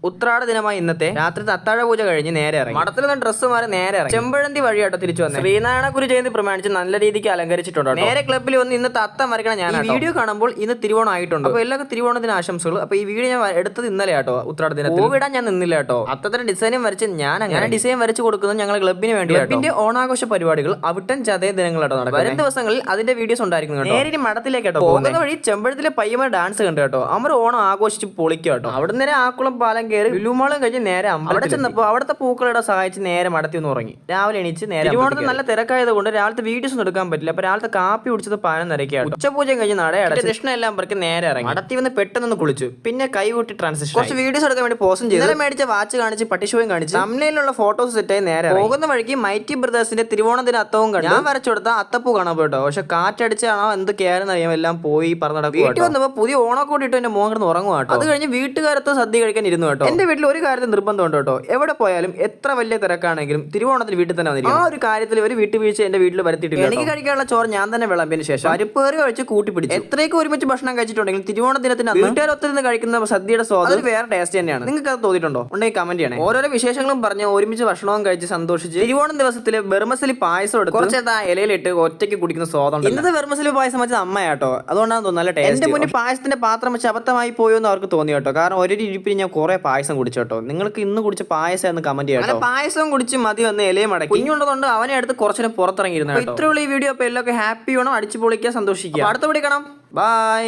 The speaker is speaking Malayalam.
ഉത്രാട ദിനമായി ഇന്നത്തെ രാത്രി അത്താഴ പൂജ കഴിഞ്ഞ് നേരെ ഇറങ്ങി മഠത്തിൽ നിന്ന് ഡ്രസ്സ് മാറി നേരെ ഇറങ്ങി ചെമ്പഴന്തി വഴിയാട്ടോ തിരിച്ചു വന്നത്. ശ്രീനാരായണ ഗുരു ജയന്തി പ്രമാണിച്ച് നല്ല രീതിക്ക് അലങ്കരിച്ചിട്ടുണ്ട്. നേരെ ക്ലബ്ബിൽ വന്ന് ഇന്നത്തെ അത്തം വരയ്ക്കണം ഞാൻ. വീഡിയോ കാണുമ്പോൾ ഇന്ന് തിരുവോണം ആയിട്ടുണ്ട്. അപ്പോൾ എല്ലാവർക്കും തിരുവോണത്തിന് ആശംസകൾ. അപ്പോൾ ഈ വീഡിയോ ഞാൻ എടുത്തത് ഇന്നലെ ആട്ടോ, ഉത്രാട ദിനത്തിൽ. കോവിടാൻ ഞാൻ നിന്നില്ല കേട്ടോ. അത്തത്തിന് ഡിസൈനും വരച്ച് ഞാൻ അങ്ങനെ ഡിസൈൻ വരച്ച് കൊടുക്കുന്നത് ഞങ്ങൾ ക്ലബ്ബിന് വേണ്ടി. ക്ലബ്ബിന്റെ ഓണാഘോഷ പരിപാടികൾ അവിട്ടൻ ചതയ ദിനങ്ങളാട്ടോ നടക്കും. വരും ദിവസങ്ങളിൽ അതിന്റെ വീഡിയോസ് ഉണ്ടായിരിക്കും കേട്ടോ. നേരെ മഠത്തിലേക്ക് കേട്ടോ പോകുന്ന വഴി ചെമ്പഴത്തിലെ പയ്യന്മാർ ഡാൻസ് കണ്ടു കേട്ടോ. അവർ ഓണം ആഘോഷിച്ച് പൊളിക്കും കേട്ടോ. അവിടെ നേരെ ആക്കുളം പാലം കയറി ലുലുമാളം കഴിഞ്ഞ് നേരെ അവിടെ ചെന്നപ്പോൾ അവിടുത്തെ പൂക്കളുടെ സഹായിച്ച് നേരെ മടത്തി ഒന്ന് ഉറങ്ങി. രാവിലെ എണീച്ച് നേരെ തിരുവോണത്തിന് നല്ല തിരക്കായത് കൊണ്ട് രാവിലത്തെ വീഡിയോസ് ഒന്നും എടുക്കാൻ പറ്റില്ല. അപ്പൊ രാവിലത്തെ കാപ്പി കുടിച്ചത് 11:30 ഉച്ചപൂജയും കഴിഞ്ഞ് നട അടച്ച് ദക്ഷിണ എല്ലാം പേർക്ക് നേരെ ഇറങ്ങി മടത്തി വന്ന് പെട്ടെന്ന് കുളിച്ചു. പിന്നെ കൈകൂട്ടി ട്രാൻസിഷൻ കുറച്ച് വീഡിയോസ് എടുക്കാൻ വേണ്ടി പോസ്റ്റും ചെയ്തു. ഇന്നലെ മേടിച്ച വാച്ച് കാണിച്ച് പട്ടിഷോയും കാണിച്ച് തമിഴിലുള്ള ഫോട്ടോസ് സെറ്റായി നേരെ പോകുന്ന വഴിക്ക് മൈറ്റി ബ്രദേഴ്സിന്റെ തിരുവോണത്തിന് അത്തവും കണ്ടു. ഞാൻ വരച്ചു കൊടുത്ത അത്തപ്പൂ കാണാൻ പോയിട്ടോ. പക്ഷെ കാറ്റടിച്ചാണോ എന്ത് കയറുന്ന അറിയാം എല്ലാം പോയി പറന്ന് നടക്കും. വീട്ടിൽ വന്നപ്പോൾ പുതിയ ഓണക്കോടി ഇട്ട് എന്റെ മോൻ കിടന്ന് ഉറങ്ങും കേട്ടോ. അത് കഴിഞ്ഞ് വീട്ടുകാരത്ത് സദ്യ കഴിക്കാൻ ഇരുന്നു കേട്ടോ. എന്റെ വീട്ടിൽ ഒരു കാര്യത്തിൽ നിർബന്ധമുണ്ട് കേട്ടോ, എവിടെ പോയാലും എത്ര വലിയ തിരക്കാണെങ്കിലും തിരുവോണത്തിന് വീട്ടിൽ തന്നെ വന്നിരിക്കും. ആ ഒരു കാര്യത്തിൽ ഒരു വീട്ടുവീഴ്ച എന്റെ വീട്ടിൽ വരുത്തിയിട്ടില്ല. എനിക്ക് കഴിക്കാനുള്ള ചോറ് ഞാൻ തന്നെ വിളമ്പിയതിന് ശേഷം പരിപ്പേറി കഴിച്ച് കൂട്ടിപ്പിടിച്ചു. എത്രയൊക്കെ ഒരുമിച്ച് ഭക്ഷണം കഴിച്ചിട്ടുണ്ടെങ്കിൽ തിരുവോണ ദിനത്തിന് വീട്ടുകാർ ഒത്തിരുന്ന് കഴിക്കുന്ന സദ്യയുടെ സ്വാദ് വേറെ ടേസ്റ്റ് തന്നെയാണ്. നിങ്ങൾക്ക് അത് തോന്നിയിട്ടുണ്ടോ? ഉണ്ടെങ്കിൽ കമന്റ് ചെയ്യണേ. ഓരോരോ വിശേഷങ്ങളും പറഞ്ഞ് ഒരുമിച്ച് ഭക്ഷണവും കഴിച്ച് സന്തോഷിച്ച് തിരുവോണം ദിവസത്തില് വെർമസലി പായസം എടുത്ത് കുറച്ചേതാ ഇലയിലിട്ട് ഒറ്റയ്ക്ക് കുടിക്കുന്ന സ്വാദം. ഇന്നത്തെ വെർമസലി പായസം വെച്ചത് അമ്മയാട്ടോ, അതുകൊണ്ടാണ് തോന്നുന്നത് നല്ല ടേസ്റ്റ്. എന്റെ മുന്നിൽ പായസത്തിന്റെ പാത്രം വെച്ച് അബദ്ധമായി പോയോ എന്ന് അവർക്ക് തോന്നി കേട്ടോ. കാരണം ഒരു ഇരിപ്പിൽ ഞാൻ കുറെ പായസം കുടിച്ചു കേട്ടോ. നിങ്ങൾക്ക് ഇന്ന് കുടിച്ച പായസം എന്ന് കമന്റ് ചെയ്യാം. പായസം കുടിച്ച് മതി വന്ന് ഇലയും അടക്കി. കുഞ്ഞുള്ളതുകൊണ്ട് അവനെ അടുത്ത് കുറച്ചു പുറത്തിറങ്ങിയിരുന്നു. ഇത്രയുള്ള ഈ വീഡിയോ. അപ്പോൾ എല്ലാവർക്കും ഹാപ്പി വേണം, അടിച്ചു പൊളിക്കുക, സന്തോഷിക്കുക. അടുത്ത വീഡിയോ കാണാം. ബൈ.